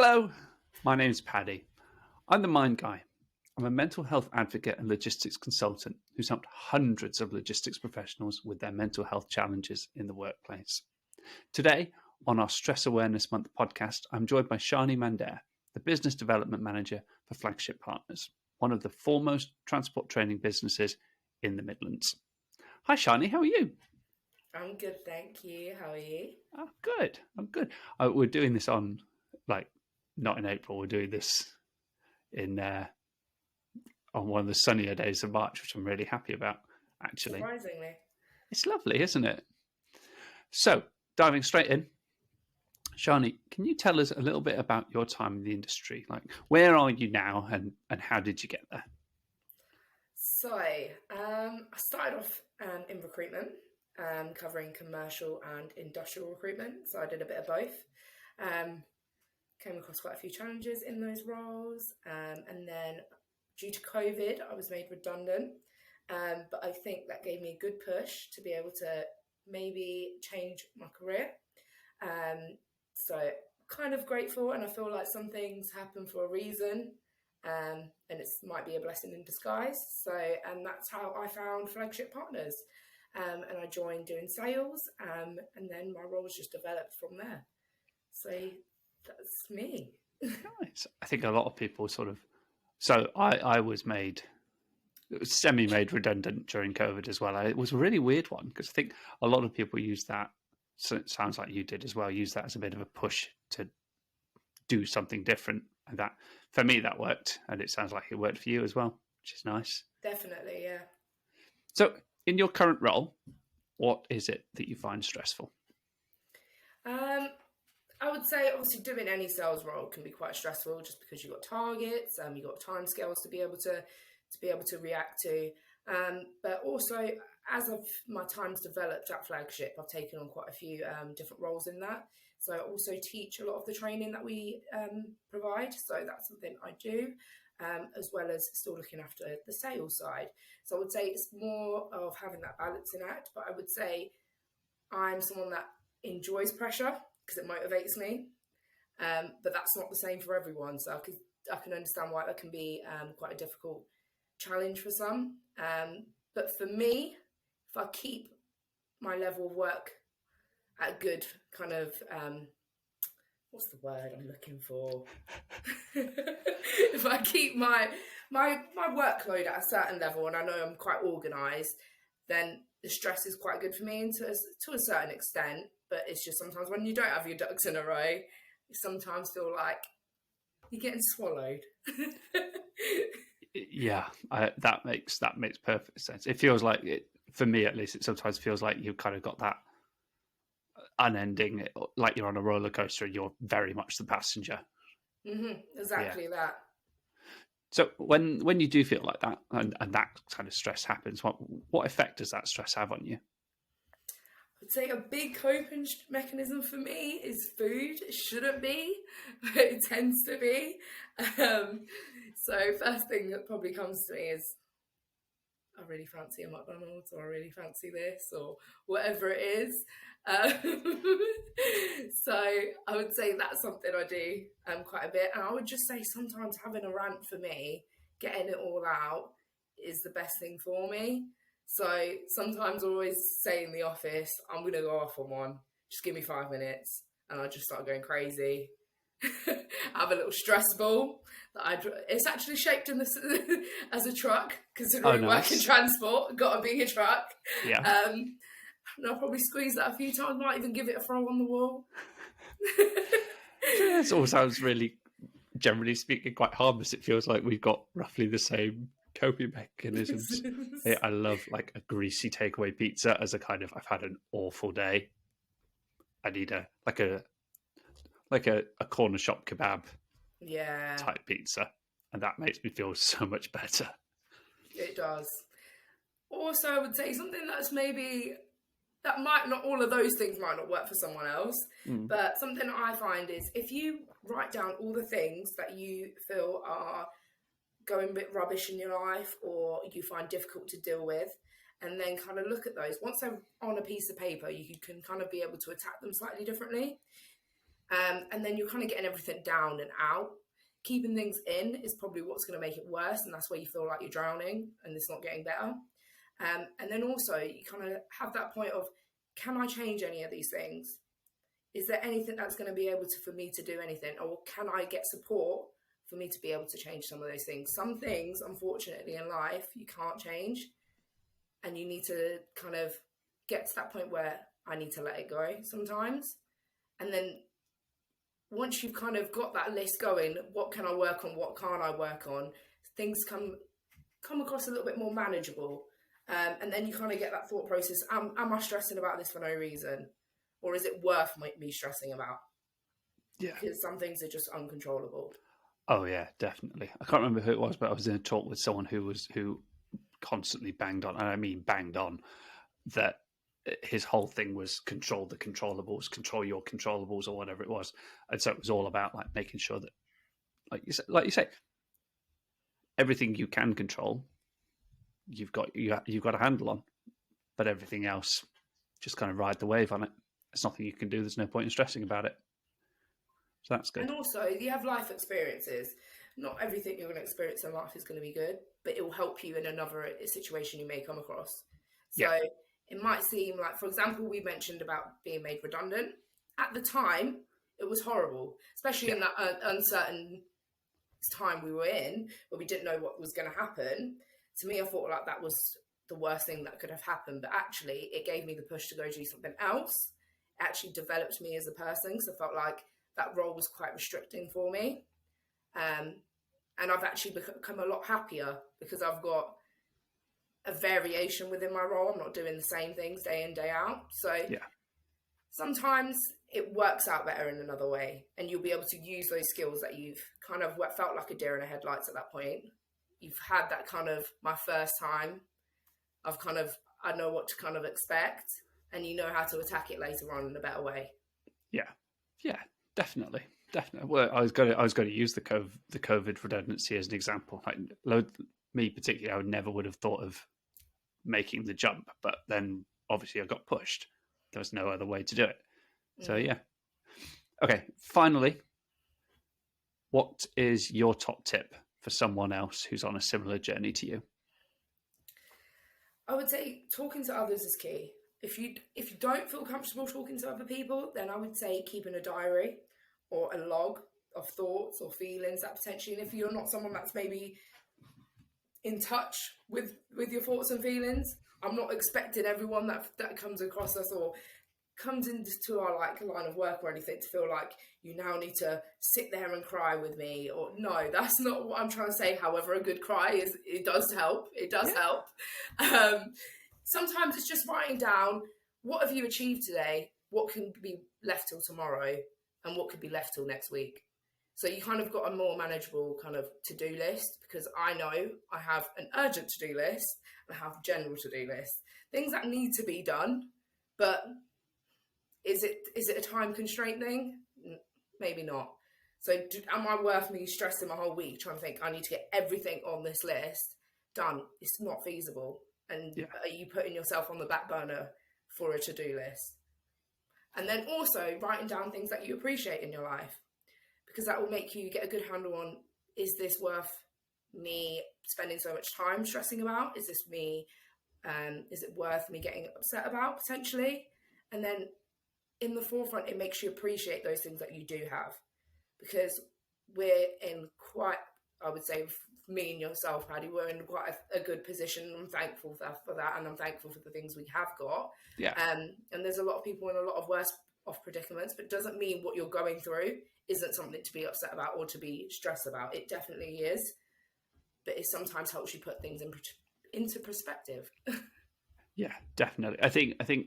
Hello, my name's Paddy. I'm the Mind Guy. I'm a mental health advocate and logistics consultant who's helped hundreds of logistics professionals with their mental health challenges in the workplace. Today, on our Stress Awareness Month podcast, I'm joined by Sharni Mandair, the Business Development Manager for Flagship Partners, one of the foremost transport training businesses in the Midlands. Hi, Sharni, how are you? I'm good, thank you. How are you? Oh, good. I'm good. We're doing this on, not in April. We're doing this in on one of the sunnier days of March, which I'm really happy about, actually. Surprisingly. It's lovely, isn't it? So, diving straight in, Sharni, can you tell us a little bit about your time in the industry? Like, where are you now and how did you get there? So, I started off in recruitment, covering commercial and industrial recruitment. So I did a bit of both. Came across quite a few challenges in those roles. And then due to COVID, I was made redundant. But I think that gave me a good push to be able to maybe change my career. So kind of grateful, and I feel like some things happen for a reason. And it might be a blessing in disguise. So, and that's how I found Flagship Partners. And I joined doing sales, and then my roles just developed from there. So that's me. Nice. I think a lot of people So I was semi-made redundant during COVID as well. It was a really weird one because I think a lot of people use that. So it sounds like you did as well. Use that as a bit of a push to do something different, and that for me that worked, and it sounds like it worked for you as well, which is nice. Definitely, yeah. So, in your current role, what is it that you find stressful? I would say obviously doing any sales role can be quite stressful, just because you've got targets, you've got timescales to be able to react to. But also, as my time's developed at Flagship, I've taken on quite a few different roles in that. So I also teach a lot of the training that we provide. So that's something I do, as well as still looking after the sales side. So I would say it's more of having that balancing act. But I would say I'm someone that enjoys pressure because it motivates me. But that's not the same for everyone. So I can understand why that can be quite a difficult challenge for some. But for me, if I keep my level of work at a good kind of, what's the word I'm looking for? If I keep my workload at a certain level, and I know I'm quite organised, then the stress is quite good for me to a certain extent. But it's just sometimes when you don't have your ducks in a row, you sometimes feel like you're getting swallowed. Yeah, that makes perfect sense. It feels like it, for me at least, it sometimes feels like you've kind of got that unending, like you're on a roller coaster and you're very much the passenger. Exactly that. So when you do feel like that and that kind of stress happens, what effect does that stress have on you? I'd say a big coping mechanism for me is food. It shouldn't be, but it tends to be. So first thing that probably comes to me is, I really fancy a McDonald's, or I really fancy this, or whatever it is. So I would say that's something I do quite a bit. And I would just say sometimes having a rant for me, getting it all out, is the best thing for me. So sometimes I always say in the office, I'm going to go off on one. Just give me 5 minutes. And I just start going crazy. I have a little stress ball that it's actually shaped in as a truck, considering work in transport. Got a bigger truck. Yeah. And I'll probably squeeze that a few times. Might even give it a throw on the wall. This all sounds really, generally speaking, quite harmless. It feels like we've got roughly the same coping mechanisms. I love like a greasy takeaway pizza as a kind of, I've had an awful day, I need a corner shop kebab type pizza, and that makes me feel so much better. It does. Also, I would say something that's maybe that might not, all of those things might not work for someone else, but something I find is if you write down all the things that you feel are going a bit rubbish in your life or you find difficult to deal with, and then kind of look at those. Once they're on a piece of paper, you can kind of be able to attack them slightly differently. And then you're kind of getting everything down and out. Keeping things in is probably what's going to make it worse, and that's where you feel like you're drowning and it's not getting better. And then also you kind of have that point of, can I change any of these things? Is there anything that's going to be able to, for me to do anything? Or can I get support for me to be able to change some of those things? Some things, unfortunately, in life, you can't change. And you need to kind of get to that point where I need to let it go sometimes. And then once you've kind of got that list going, what can I work on? What can't I work on? Things come across a little bit more manageable. And then you kind of get that thought process. Am I stressing about this for no reason? Or is it worth me stressing about? Yeah. Because some things are just uncontrollable. Oh yeah, definitely. I can't remember who it was, but I was in a talk with someone who constantly banged on, and I mean banged on, that his whole thing was control the controllables, control your controllables, or whatever it was. And so it was all about like making sure that, like you say, everything you can control, you've got a handle on, but everything else, just kind of ride the wave on it. There's nothing you can do. There's no point in stressing about it. So that's good. And also, you have life experiences. Not everything you're going to experience in life is going to be good, but it will help you in another situation you may come across. So it might seem like, for example, we mentioned about being made redundant. At the time, it was horrible, especially in that uncertain time we were in, where we didn't know what was going to happen. To me, I thought like that was the worst thing that could have happened, but actually it gave me the push to go do something else. It actually developed me as a person, because I felt like that role was quite restricting for me. And I've actually become a lot happier because I've got a variation within my role. I'm not doing the same things day in, day out. So sometimes it works out better in another way, and you'll be able to use those skills that you've kind of felt like a deer in the headlights at that point. You've had that kind of, my first time, I know what to kind of expect, and you know how to attack it later on in a better way. Yeah, definitely. Well, I was going to use the COVID redundancy as an example. Like, me particularly, I never would have thought of making the jump, but then obviously I got pushed. There was no other way to do it. So yeah. Okay, finally, what is your top tip for someone else who's on a similar journey to you? I would say talking to others is key. If you don't feel comfortable talking to other people, then I would say keeping a diary or a log of thoughts or feelings that potentially, and if you're not someone that's maybe in touch with your thoughts and feelings, I'm not expecting everyone that comes across us or comes into our line of work or anything to feel like you now need to sit there and cry with me, or no, that's not what I'm trying to say. However, a good cry it does help. It does help. Sometimes it's just writing down, what have you achieved today? What can be left till tomorrow? And what could be left till next week? So you kind of got a more manageable kind of to-do list, because I know I have an urgent to-do list and I have a general to-do list. Things that need to be done, but is it a time constraint thing? Maybe not. So am I worth me stressing my whole week trying to think I need to get everything on this list done? It's not feasible. And are you putting yourself on the back burner for a to-do list? And then also writing down things that you appreciate in your life, because that will make you get a good handle on, is this worth me spending so much time stressing about? Is this me? Is it worth me getting upset about potentially? And then in the forefront, it makes you appreciate those things that you do have, because we're in quite, I would say, me and yourself, Paddy, we're in quite a good position. I'm thankful for that, and I'm thankful for the things we have got. And there's a lot of people in a lot of worse off predicaments, but it doesn't mean what you're going through isn't something to be upset about or to be stressed about. It definitely is, but it sometimes helps you put things into perspective. Yeah, definitely. I think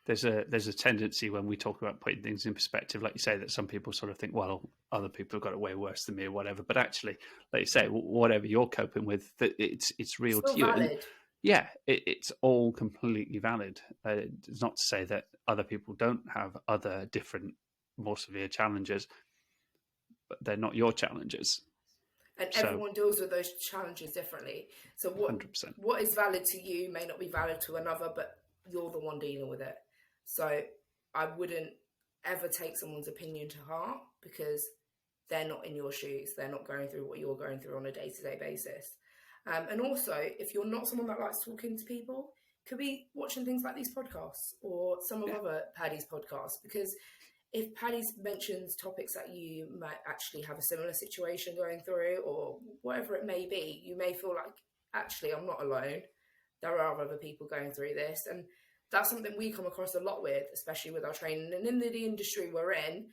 there's a tendency when we talk about putting things in perspective, like you say, that some people sort of think, well, other people have got it way worse than me or whatever. But actually, like you say, whatever you're coping with, it's real to you. Valid. And yeah, it's all completely valid. It's not to say that other people don't have other different, more severe challenges, but they're not your challenges. And everyone deals with those challenges differently. So 100%. What is valid to you may not be valid to another, but you're the one dealing with it. So I wouldn't ever take someone's opinion to heart, because they're not in your shoes. They're not going through what you're going through on a day-to-day basis. And also, if you're not someone that likes talking to people, could be watching things like these podcasts or some of other Paddy's podcasts, because if Paddy mentions topics that you might actually have a similar situation going through, or whatever it may be, you may feel like, actually, I'm not alone. There are other people going through this. And that's something we come across a lot with, especially with our training. And in the industry we're in,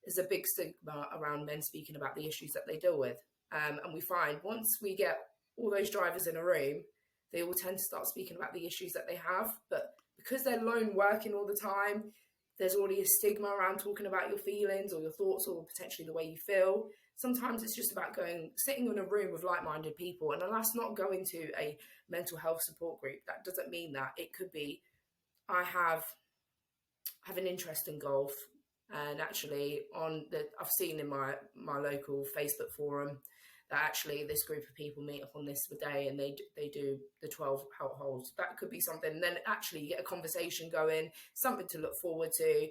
there's a big stigma around men speaking about the issues that they deal with. And we find once we get all those drivers in a room, they all tend to start speaking about the issues that they have. But because they're lone working all the time, there's already a stigma around talking about your feelings or your thoughts or potentially the way you feel. Sometimes it's just about sitting in a room with like-minded people. And that's not going to a mental health support group. That doesn't mean that. It could be, I have an interest in golf. And actually I've seen in my local Facebook forum that actually this group of people meet up on this day and they do the 12 holes. That could be something. And then actually you get a conversation going, something to look forward to.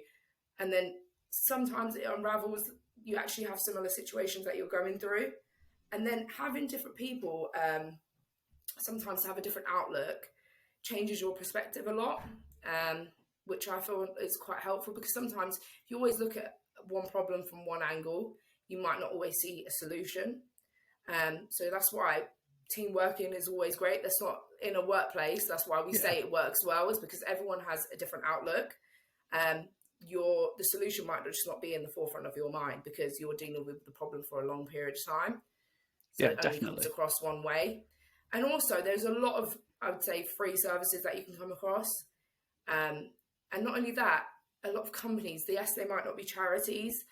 And then sometimes it unravels. You actually have similar situations that you're going through. And then having different people sometimes have a different outlook changes your perspective a lot, which I feel is quite helpful, because sometimes if you always look at one problem from one angle, you might not always see a solution. So that's why team working is always great. That's not in a workplace. That's why we say it works well, is because everyone has a different outlook. The solution might just not be in the forefront of your mind because you're dealing with the problem for a long period of time. So it only comes across one way. And also there's a lot of, I would say, free services that you can come across. And not only that, a lot of companies, yes, they might not be charities,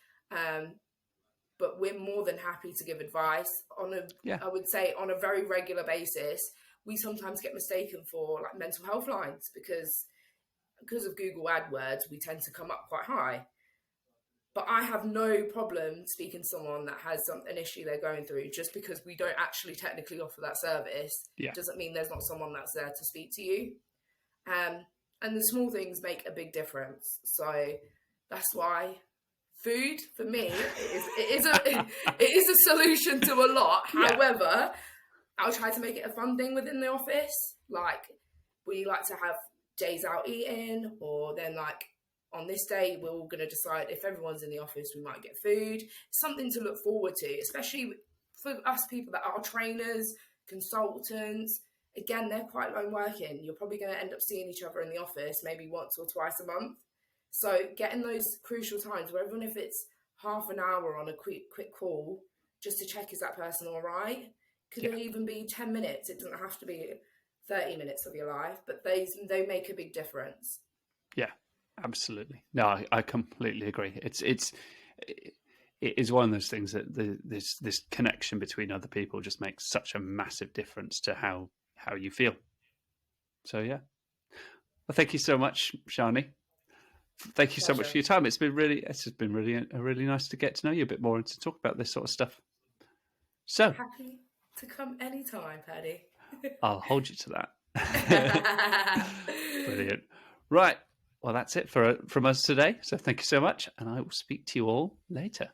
but we're more than happy to give advice I would say on a very regular basis. We sometimes get mistaken for like mental health lines because of Google AdWords, we tend to come up quite high. But I have no problem speaking to someone that has an issue they're going through. Just because we don't actually technically offer that service doesn't mean there's not someone that's there to speak to you. And the small things make a big difference. So that's why food, for me, it is a solution to a lot. However, I'll try to make it a fun thing within the office. Like, we like to have days out eating, or then like on this day, we're all going to decide if everyone's in the office, we might get food. Something to look forward to, especially for us people that are trainers, consultants. Again, they're quite lone working. You're probably going to end up seeing each other in the office maybe once or twice a month. So getting those crucial times where even if it's half an hour on a quick call, just to check, is that person all right? Could it even be 10 minutes? It doesn't have to be 30 minutes of your life, but they make a big difference. Yeah, absolutely. No, I completely agree. It is one of those things that this connection between other people just makes such a massive difference to how you feel. So yeah. Well, thank you so much, Sharni. Thank you so much for your time. It's been really nice to get to know you a bit more and to talk about this sort of stuff. So happy to come anytime, Paddy. I'll hold you to that. Brilliant. Right. Well, that's it from us today. So thank you so much, and I will speak to you all later.